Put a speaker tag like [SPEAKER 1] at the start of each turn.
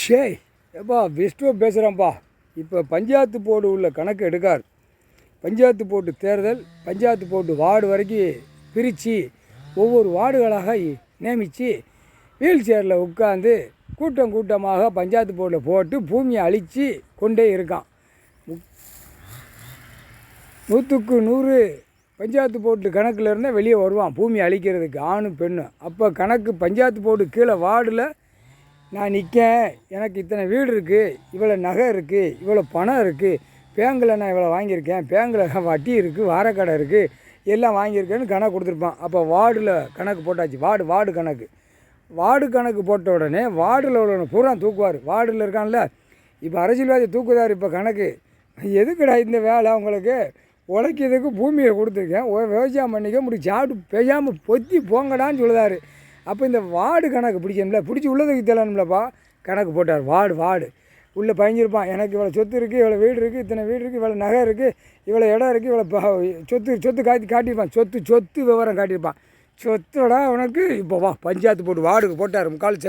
[SPEAKER 1] ஷேய் எப்பா விஷ்ணு பேசுகிறேன்ப்பா. இப்போ பஞ்சாயத்து போர்டு உள்ள கணக்கு எடுக்கார். பஞ்சாயத்து போர்டு தேர்தல், பஞ்சாயத்து போர்டு வார்டு வரைக்கும் பிரித்து ஒவ்வொரு வார்டுகளாக நியமித்து வீல் சேரில் உட்காந்து கூட்டம் கூட்டமாக பஞ்சாயத்து போர்டில் போட்டு பூமியை அழித்து கொண்டே இருக்கான். 100க்கு 100 பஞ்சாயத்து போர்டு கணக்கில் இருந்தால் வெளியே வருவான் பூமி அழிக்கிறதுக்கு, ஆணும் பெண்ணும். அப்போ கணக்கு பஞ்சாயத்து போர்டு கீழே வார்டில் நான் நிற்கேன், எனக்கு இத்தனை வீடு இருக்குது, இவ்வளோ நகை இருக்குது, இவ்வளோ பணம் இருக்குது, பேங்கில் நான் இவ்வளோ வாங்கியிருக்கேன், பேங்கில் வட்டி இருக்குது, வாரக்கடை இருக்குது, எல்லாம் வாங்கியிருக்கேன்னு கணக்கு கொடுத்துருப்பான். அப்போ வார்டில் கணக்கு போட்டாச்சு. வார்டு கணக்கு போட்ட உடனே வார்டில் உள்ள பூரா தூக்குவார். வார்டில் இருக்கான்ல, இப்போ அரசியல்வாதி தூக்குதார். இப்போ கணக்கு எதுக்குடா இந்த வேலை, உங்களுக்கு உழைக்கிறதுக்கு பூமியை கொடுத்துருக்கேன், விவசாயம் பண்ணிக்க முடியும், சாப்பிட்டு பேசாமல் பொத்தி போங்கடான்னு சொல்லுதார். அப்போ இந்த வார்டு கணக்கு பிடிக்கணும்ல, பிடிச்சி உள்ளதுக்கு தெரியணும்லப்பா. கணக்கு போட்டார். வார்டு உள்ளே பயஞ்சிருப்பான். எனக்கு இவ்வளோ சொத்து இருக்குது, இவ்வளோ வீடு இருக்குது, இத்தனை வீடு இருக்குது, இவ்வளோ நகை இருக்குது, இவ்வளோ இடம் இருக்குது, இவ்வளோ சொத்து காட்டியிருப்பான். சொத்து விவரம் காட்டியிருப்பான். சொத்தோட உனக்கு இப்போ வா பஞ்சாயத்து போட்டு வார்டுக்கு போட்டார். 3/4